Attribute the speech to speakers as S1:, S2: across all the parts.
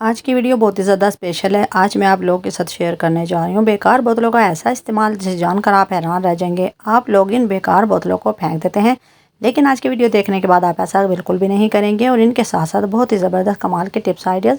S1: आज की वीडियो बहुत ही ज़्यादा स्पेशल है। आज मैं आप लोगों के साथ शेयर करने जा रही हूँ बेकार बोतलों का ऐसा इस्तेमाल जिसे जानकर आप हैरान रह जाएंगे। आप लोग इन बेकार बोतलों को फेंक देते हैं, लेकिन आज की वीडियो देखने के बाद आप ऐसा बिल्कुल भी नहीं करेंगे और इनके साथ साथ बहुत ही ज़बरदस्त कमाल के टिप्स आइडियाज़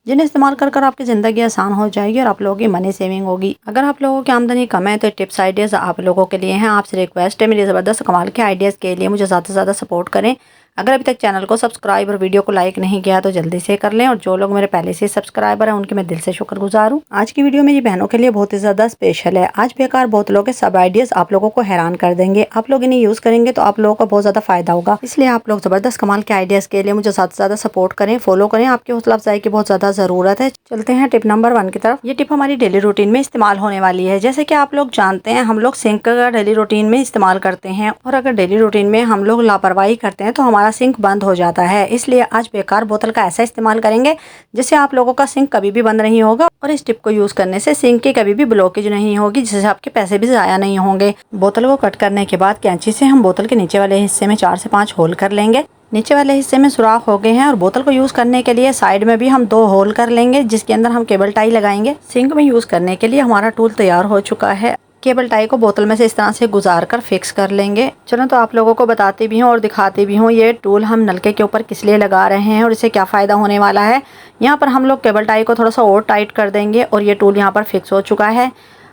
S1: जिन्हें इस्तेमाल कर आपकी ज़िंदगी आसान हो जाएगी और आप लोगों की मनी सेविंग होगी। अगर आप लोगों की आमदनी कम है तो टिप्स आइडियाज़ आप लोगों के लिए हैं। आपसे रिक्वेस्ट है, मेरी ज़बरदस्त कमाल के आइडियाज़ के लिए मुझे ज़्यादा से ज़्यादा सपोर्ट करें। अगर अभी तक चैनल को सब्सक्राइब और वीडियो को लाइक नहीं किया तो जल्दी से कर लें, और जो लोग मेरे पहले से सब्सक्राइबर हैं उनके मैं दिल से शुक्रगुजार हूँ। आज की वीडियो मेरी बहनों के लिए बहुत ही ज़्यादा स्पेशल है। आज बेकार बोतलों के सब आइडियाज़ आप लोगों को हैरान कर देंगे। आप लोग इन्हें यूज़ करेंगे तो आप लोगों को बहुत ज़्यादा फायदा होगा, इसलिए आप लोग ज़बरदस्त कमाल के आइडियाज़ के लिए मुझे ज़्यादा से ज़्यादा सपोर्ट करें, फॉलो करें। आपकी हौसला अफजाई की बहुत ज़्यादा ज़रूरत है। चलते हैं टिप नंबर 1 की तरफ। ये टिप हमारी डेली रूटीन में इस्तेमाल होने वाली है। जैसे कि आप लोग जानते हैं, हम लोग सिंक का डेली रूटीन में इस्तेमाल करते हैं, और अगर डेली रूटीन में हम लोग लापरवाही करते हैं तो हमारा सिंक बंद हो जाता है। इसलिए आज बेकार बोतल का ऐसा इस्तेमाल करेंगे जिससे आप लोगों का सिंक कभी भी बंद नहीं होगा, और इस टिप को यूज करने से सिंक की कभी भी ब्लॉकेज नहीं होगी, जिससे आपके पैसे भी ज़ाया नहीं होंगे। बोतल को कट करने के बाद कैंची से हम बोतल के नीचे वाले हिस्से में 4 से 5 होल कर लेंगे। नीचे वाले हिस्से में सुराख हो गए हैं, और बोतल को यूज करने के लिए साइड में भी हम 2 होल कर लेंगे, जिसके अंदर हम केबल टाई लगाएंगे। सिंक में यूज करने के लिए हमारा टूल तैयार हो चुका है। केबल टाई को बोतल में से इस तरह से गुजार कर फिक्स कर लेंगे। चलो तो आप लोगों को बताती भी हूँ और दिखाती भी हूँ ये टूल हम नलके के ऊपर किस लिए लगा रहे हैं और इससे क्या फ़ायदा होने वाला है। यहाँ पर हम लोग केबल टाई को थोड़ा सा और टाइट कर देंगे, और ये टूल यहाँ पर फिक्स हो चुका है।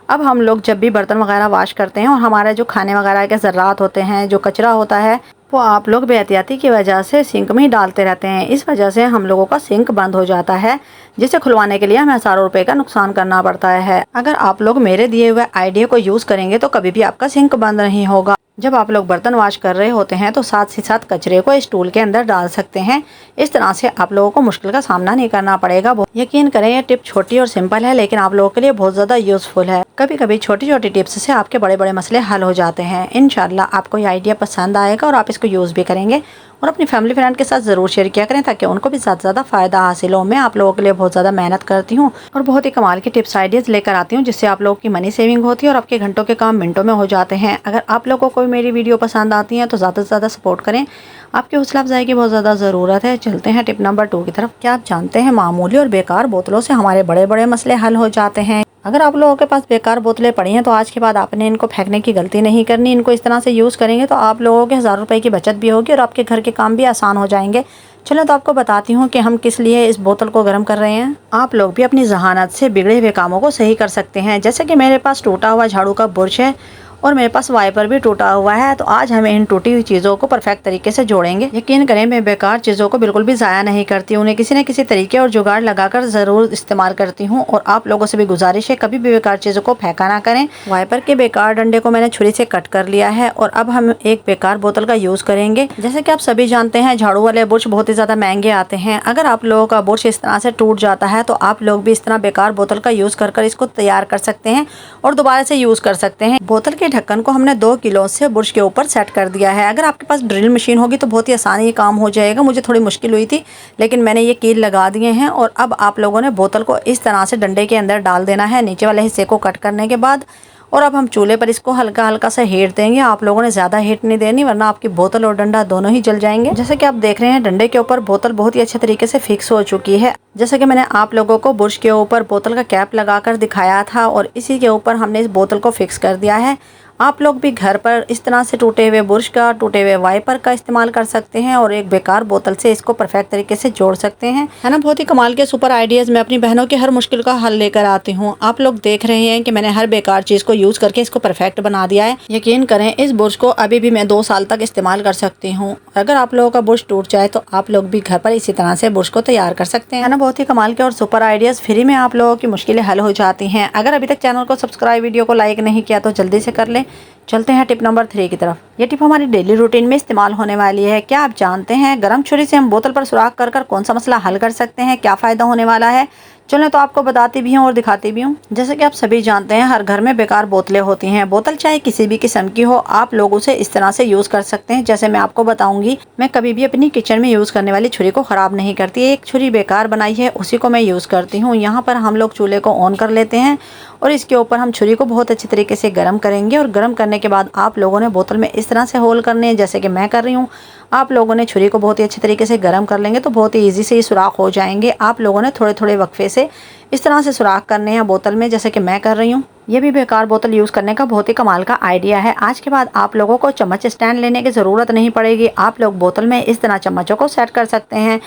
S1: अब हम लोग जब भी बर्तन वगैरह वॉश करते हैं और हमारे जो खाने वगैरह के ज़र्रात होते हैं, जो कचरा होता है, वो आप लोग बेहतियाती की वजह से सिंक में ही डालते रहते हैं। इस वजह से हम लोगों का सिंक बंद हो जाता है, जिसे खुलवाने के लिए हमें हज़ारों रुपए का नुकसान करना पड़ता है। अगर आप लोग मेरे दिए हुए आइडिया को यूज़ करेंगे तो कभी भी आपका सिंक बंद नहीं होगा। जब आप लोग बर्तन वॉश कर रहे होते हैं तो साथ ही साथ कचरे को इस टूल के अंदर डाल सकते हैं। इस तरह से आप लोगों को मुश्किल का सामना नहीं करना पड़ेगा। यकीन करें, ये टिप छोटी और सिंपल है, लेकिन आप लोगों के लिए बहुत ज़्यादा यूज़फुल है। कभी कभी छोटी छोटी टिप्स से आपके बड़े बड़े मसले हल हो जाते हैं। इंशाल्लाह आपको ये आइडिया पसंद आएगा और आप इसको यूज़ भी करेंगे, और अपनी फैमिली फ्रेंड के साथ ज़रूर शेयर किया करें ताकि उनको भी ज़्यादा से ज़्यादा फ़ायदा हासिल हो। मैं आप लोगों के लिए बहुत ज़्यादा मेहनत करती हूँ और बहुत ही कमाल की टिप्स आइडियाज़ लेकर आती हूँ, जिससे आप लोगों की मनी सेविंग होती है और आपके घंटों के काम मिनटों में हो जाते हैं। अगर आप लोगों को मेरी वीडियो पसंद आती है तो ज़्यादा से ज़्यादा सपोर्ट करें। आपकी हौसला अफजाई की बहुत ज़्यादा ज़रूरत है। चलते हैं टिप नंबर 2 की तरफ। क्या आप जानते हैं, मामूली और बेकार बोतलों से हमारे बड़े बड़े मसले हल हो जाते हैं। अगर आप लोगों के पास बेकार बोतलें पड़ी हैं तो आज के बाद आपने इनको फेंकने की गलती नहीं करनी। इनको इस तरह से यूज़ करेंगे तो आप लोगों के हज़ारों रुपए की बचत भी होगी और आपके घर के काम भी आसान हो जाएंगे। चलो तो आपको बताती हूँ कि हम किस लिए इस बोतल को गर्म कर रहे हैं। आप लोग भी अपनी जहानत से बिगड़े हुए कामों को सही कर सकते हैं। जैसे कि मेरे पास टूटा हुआ झाड़ू का बुर्श है और मेरे पास वाइपर भी टूटा हुआ है, तो आज हमें इन टूटी हुई चीज़ों को परफेक्ट तरीके से जोड़ेंगे। यकीन करें, मैं बेकार चीज़ों को बिल्कुल भी ज़ाया नहीं करती, उन्हें किसी न किसी तरीके और जुगाड़ लगाकर ज़रूर इस्तेमाल करती हूँ। और आप लोगों से भी गुजारिश है, कभी भी बेकार चीज़ों को फेंका ना करें। वाइपर के बेकार डंडे को मैंने छुरी से कट कर लिया है, और अब हम एक बेकार बोतल का यूज़ करेंगे। जैसे कि आप सभी जानते हैं, झाड़ू वाले बुर्श बहुत ही ज़्यादा महंगे आते हैं। अगर आप लोगों का बुर्श इस तरह से टूट जाता है तो आप लोग भी इस तरह बेकार बोतल का यूज़ कर इसको तैयार कर सकते हैं और दोबारा से यूज़ कर सकते हैं। बोतल के ढक्कन को हमने 2 किलो से बुर्श के ऊपर सेट कर दिया है। अगर आपके पास ड्रिल मशीन होगी तो बहुत ही आसानी ये काम हो जाएगा। मुझे थोड़ी मुश्किल हुई थी, लेकिन मैंने ये कील लगा दिए हैं। और अब आप लोगों ने बोतल को इस तरह से डंडे के अंदर डाल देना है, नीचे वाले हिस्से को कट करने के बाद। और अब हम चूल्हे पर इसको हल्का हल्का सा हीट देंगे। आप लोगों ने ज़्यादा हीट नहीं देनी, वरना आपकी बोतल और डंडा दोनों ही जल जाएंगे। जैसे कि आप देख रहे हैं, डंडे के ऊपर बोतल बहुत ही अच्छे तरीके से फिक्स हो चुकी है। जैसे कि मैंने आप लोगों को बुर्श के ऊपर बोतल का कैप लगाकर दिखाया था, और इसी के ऊपर हमने इस बोतल को फिक्स कर दिया है। आप लोग भी घर पर इस तरह से टूटे हुए बुर्श का, टूटे हुए वाइपर का इस्तेमाल कर सकते हैं और एक बेकार बोतल से इसको परफेक्ट तरीके से जोड़ सकते हैं, है ना। बहुत ही कमाल के सुपर आइडियाज़ मैं अपनी बहनों की हर मुश्किल का हल लेकर आती हूँ। आप लोग देख रहे हैं कि मैंने हर बेकार चीज़ को यूज़ करके इसको परफेक्ट बना दिया है। यकीन करें, इस बुर्श को अभी भी मैं 2 साल तक इस्तेमाल कर सकती हूँ। अगर आप लोगों का बुर्श टूट जाए तो आप लोग भी घर पर इसी तरह से बुर्श को तैयार कर सकते हैं, है ना। बहुत ही कमाल के और सुपर आइडियाज़ फ्री में आप लोगों की मुश्किलें हल हो जाती हैं। अगर अभी तक चैनल को सब्सक्राइब, वीडियो को लाइक नहीं किया तो जल्दी से कर लें। चलते हैं टिप नंबर 3 की तरफ। ये टिप हमारी डेली रूटीन में इस्तेमाल होने वाली है। क्या आप जानते हैं, गरम छुरी से हम बोतल पर सुराख कर कौन सा मसला हल कर सकते हैं, क्या फ़ायदा होने वाला है। चलें तो आपको बताती भी हूँ और दिखाती भी हूँ। जैसे कि आप सभी जानते हैं, हर घर में बेकार बोतलें होती हैं। बोतल चाहे किसी भी किस्म की हो, आप लोग उसे इस तरह से यूज़ कर सकते हैं। जैसे मैं आपको बताऊंगी, मैं कभी भी अपनी किचन में यूज़ करने वाली छुरी को ख़राब नहीं करती। एक छुरी बेकार बनाई है, उसी को मैं यूज़ करती हूँ। यहाँ पर हम लोग चूल्हे को ऑन कर लेते हैं और इसके ऊपर हम छुरी को बहुत अच्छी तरीके से गर्म करेंगे। और गर्म करने के बाद आप लोगों ने बोतल में इस तरह से होल करने हैं, जैसे कि मैं कर रही हूँ। आप लोगों ने छुरी को बहुत ही अच्छे तरीके से गर्म कर लेंगे तो बहुत ही ईजी से ये सुराख हो जाएंगे। आप लोगों ने थोड़े थोड़े वक्फे से इस तरह से सुराख करने हैं बोतल में, जैसे कि मैं कर रही हूँ। ये भी बेकार बोतल यूज़ करने का बहुत ही कमाल का आइडिया है। आज के बाद आप लोगों को चम्मच स्टैंड लेने की ज़रूरत नहीं पड़ेगी। आप लोग बोतल में इस तरह चम्मचों को सेट कर सकते हैं।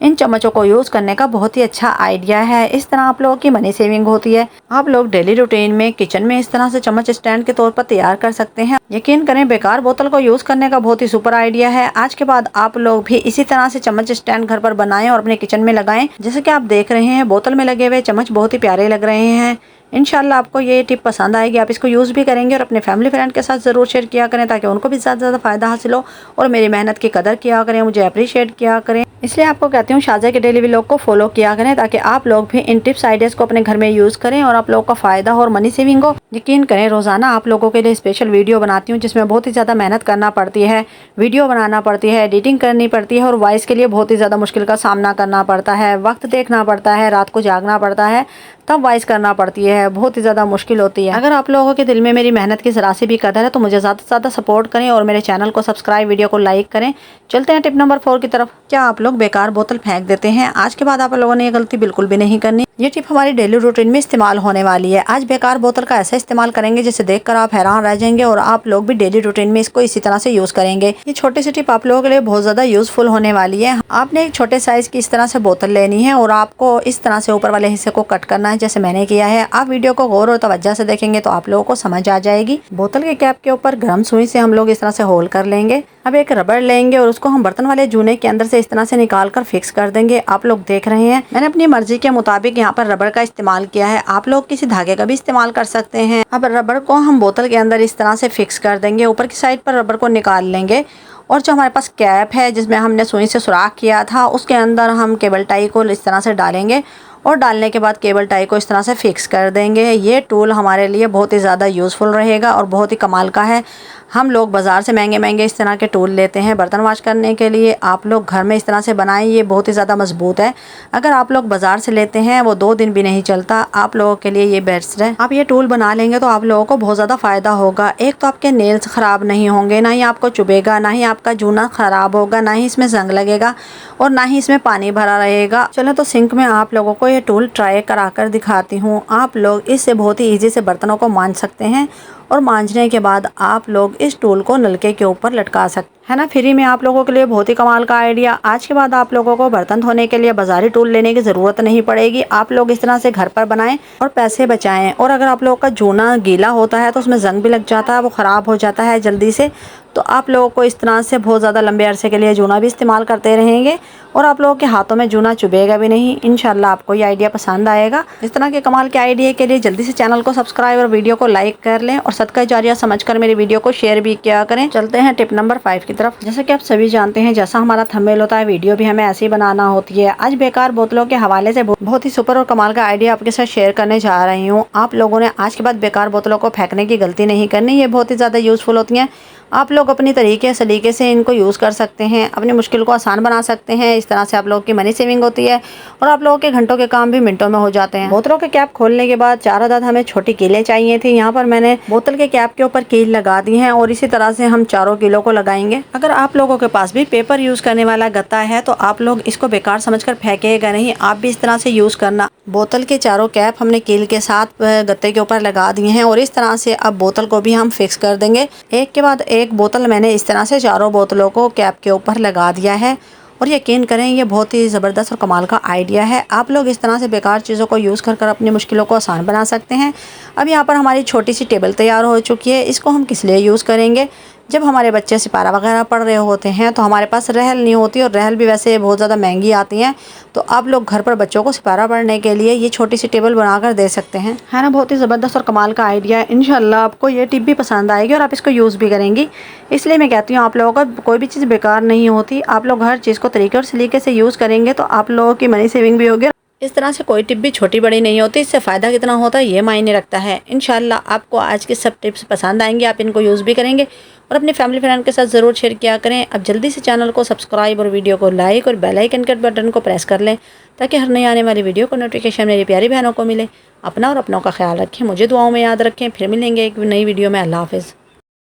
S1: इन चम्मचों को यूज़ करने का बहुत ही अच्छा आइडिया है। इस तरह आप लोगों की मनी सेविंग होती है। आप लोग डेली रूटीन में किचन में इस तरह से चम्मच स्टैंड के तौर पर तैयार कर सकते हैं। यकीन करें, बेकार बोतल को यूज़ करने का बहुत ही सुपर आइडिया है। आज के बाद आप लोग भी इसी तरह से चम्मच स्टैंड घर पर बनाएं और अपने किचन में लगाएं। जैसे कि आप देख रहे हैं, बोतल में लगे हुए चम्मच बहुत ही प्यारे लग रहे हैं। इंशाल्लाह आपको ये टिप पसंद आएगी, आप इसको यूज़ भी करेंगे और अपने फैमिली फ्रेंड के साथ ज़रूर शेयर किया करें ताकि उनको भी ज़्यादा से ज़्यादा फ़ायदा हासिल हो और मेरी मेहनत की कदर किया करें, मुझे अप्रिशिएट किया करें। इसलिए आपको कहती हूँ शाज़ा के डेली व्लॉग को फॉलो किया करें ताकि आप लोग भी इन टिप्स आइडियाज़ को अपने घर में यूज़ करें और आप लोगों का फ़ायदा हो और मनी सेविंग हो। यकीन करें, रोज़ाना आप लोगों के लिए स्पेशल वीडियो बनाती हूँ जिसमें बहुत ही ज़्यादा मेहनत करना पड़ती है, वीडियो बनाना पड़ती है, एडिटिंग करनी पड़ती है और वॉइस के लिए बहुत ही ज़्यादा मुश्किल का सामना करना पड़ता है। वक्त देखना पड़ता है, रात को जागना पड़ता है, तब वॉइस करना पड़ती है, बहुत ही ज़्यादा मुश्किल होती है। अगर आप लोगों के दिल में मेरी मेहनत की ज़रा सी भी कदर है तो मुझे ज़्यादा से ज़्यादा सपोर्ट करें और मेरे चैनल को सब्सक्राइब, वीडियो को लाइक करें। चलते हैं टिप नंबर 4 की तरफ। क्या आप लोग बेकार बोतल फेंक देते हैं? आज के बाद आप लोगों ने ये गलती बिल्कुल भी नहीं करनी। ये टिप हमारी डेली रूटीन में इस्तेमाल होने वाली है। आज बेकार बोतल का ऐसा इस्तेमाल करेंगे जिसे देखकर आप हैरान रह जाएंगे और आप लोग भी डेली रूटीन में इसको इसी तरह से यूज़ करेंगे। ये छोटी सी टिप आप लोगों के लिए बहुत ज़्यादा यूज़फुल होने वाली है। आपने एक छोटे साइज़ की इस तरह से बोतल लेनी है और आपको इस तरह से ऊपर वाले हिस्से को कट करना है जैसे मैंने किया है। आप वीडियो को गौर और तवज्जो से देखेंगे तो आप लोगों को समझ आ जाएगी। बोतल के कैप के ऊपर गर्म सुई से हम लोग इस तरह से होल कर लेंगे। अब एक रबड़ लेंगे और उसको हम बर्तन वाले जूने के अंदर से इस तरह से निकाल कर फिक्स कर देंगे। आप लोग देख रहे हैं, मैंने अपनी मर्जी के मुताबिक यहाँ पर रबड़ का इस्तेमाल किया है। आप लोग किसी धागे का भी इस्तेमाल कर सकते हैं। अब रबड़ को हम बोतल के अंदर इस तरह से फिक्स कर देंगे। ऊपर की साइड पर रबड़ को निकाल लेंगे और जो हमारे पास कैप है जिसमें हमने सुई से सुराख किया था उसके अंदर हम केबल टाई को इस तरह से डालेंगे और डालने के बाद केबल टाई को इस तरह से फिक्स कर देंगे। ये टूल हमारे लिए बहुत ही ज़्यादा यूज़फुल रहेगा और बहुत ही कमाल का है। हम लोग बाज़ार से महंगे महंगे इस तरह के टूल लेते हैं बर्तन वॉश करने के लिए। आप लोग घर में इस तरह से बनाएं, ये बहुत ही ज़्यादा मजबूत है। अगर आप लोग बाज़ार से लेते हैं वो 2 दिन भी नहीं चलता। आप लोगों के लिए ये बेस्ट है। आप ये टूल बना लेंगे तो आप लोगों को बहुत ज़्यादा फ़ायदा होगा। एक तो आपके नेल्स ख़राब नहीं होंगे, ना ही आपको चुभेगा, ना ही आपका जूना ख़राब होगा, ना ही इसमें जंग लगेगा और ना ही इसमें पानी भरा रहेगा। चलो तो सिंक में आप लोगों को ये टूल ट्राई करा कर दिखाती हूँ। आप लोग इससे बहुत ही ईजी से बर्तनों को मांज सकते हैं और मांजने के बाद आप लोग इस टूल को नलके के ऊपर लटका सकते हैं ना। फ्री में आप लोगों के लिए बहुत ही कमाल का आइडिया। आज के बाद आप लोगों को बर्तन धोने के लिए बाजारी टूल लेने की ज़रूरत नहीं पड़ेगी। आप लोग इस तरह से घर पर बनाएं और पैसे बचाएं। और अगर आप लोगों का जूना गीला होता है तो उसमें जंग भी लग जाता है, वो ख़राब हो जाता है जल्दी से, तो आप लोगों को इस तरह से बहुत ज़्यादा लंबे अरसे के लिए जूना भी इस्तेमाल करते रहेंगे और आप लोगों के हाथों में जूना चुभेगा भी नहीं। इंशाल्लाह आपको ये आइडिया पसंद आएगा। इस तरह के कमाल के आइडिया के लिए जल्दी से चैनल को सब्सक्राइब और वीडियो को लाइक कर लें और सदका जारिया समझकर मेरी वीडियो को शेयर भी किया करें। चलते हैं टिप नंबर 5 की तरफ। जैसे कि आप सभी जानते हैं, जैसा हमारा थंबनेल होता है वीडियो भी हमें ऐसे ही बनाना होती है। आज बेकार बोतलों के हवाले से बहुत ही सुपर और कमाल का आइडिया आपके साथ शेयर करने जा रही हूँ। आप लोगों ने आज के बाद बेकार बोतलों को फेंकने की गलती नहीं करनी। ये बहुत ही ज़्यादा यूज़फुल होती हैं। आप लोग अपनी तरीके सलीके से इनको यूज़ कर सकते हैं, अपनी मुश्किल को आसान बना सकते हैं। इस तरह से आप लोगों की मनी सेविंग होती है और आप लोगों के घंटों के काम भी मिनटों में हो जाते हैं। बोतलों के कैप खोलने के बाद 4 अदद हमें छोटी कीलें चाहिए थी। यहाँ पर मैंने बोतल के कैप के ऊपर कील लगा दी है और इसी तरह से हम चारों कीलों को लगाएंगे। अगर आप लोगों के पास भी पेपर यूज़ करने वाला गत्ता है तो आप लोग इसको बेकार समझकर फेंकेगा नहीं, आप भी इस तरह से यूज़ करना। बोतल के चारों कैप हमने कील के साथ गत्ते के ऊपर लगा दिए हैं और इस तरह से अब बोतल को भी हम फिक्स कर देंगे। एक के बाद एक बोतल मैंने इस तरह से चारों बोतलों को कैप के ऊपर लगा दिया है और यकीन करें ये बहुत ही ज़बरदस्त और कमाल का आइडिया है। आप लोग इस तरह से बेकार चीज़ों को यूज़ कर अपनी मुश्किलों को आसान बना सकते हैं। अब यहाँ पर हमारी छोटी सी टेबल तैयार हो चुकी है। इसको हम किस लिए यूज़ करेंगे? जब हमारे बच्चे सिपारा वगैरह पढ़ रहे होते हैं तो हमारे पास रहल नहीं होती और रहल भी वैसे बहुत ज़्यादा महंगी आती हैं, तो आप लोग घर पर बच्चों को सिपारा पढ़ने के लिए ये छोटी सी टेबल बनाकर दे सकते हैं, है ना। बहुत ही ज़बरदस्त और कमाल का आइडिया है। इंशाल्लाह आपको ये टिप भी पसंद आएगी और आप इसको यूज़ भी करेंगी। इसलिए मैं कहती हूँ आप लोगों को कोई भी चीज़ बेकार नहीं होती। आप लोग हर चीज़ को तरीके और सलीके से यूज़ करेंगे तो आप लोगों की मनी सेविंग भी होगी। इस तरह से कोई टिप भी छोटी बड़ी नहीं होती, इससे फ़ायदा कितना होता है ये मायने रखता है। इंशाल्लाह आपको आज की सब टिप्स पसंद आएंगी, आप इनको यूज़ भी करेंगे और अपने फैमिली फ्रेंड के साथ ज़रूर शेयर किया करें। अब जल्दी से चैनल को सब्सक्राइब और वीडियो को लाइक और बेल आइकन के बटन को प्रेस कर लें ताकि हर नई आने वाली वीडियो को नोटिफिकेशन मेरी प्यारी बहनों को मिले। अपना और अपनों का ख्याल रखें, मुझे दुआओं में याद रखें। फिर मिलेंगे एक नई वीडियो में। अल्लाह हाफ़िज़।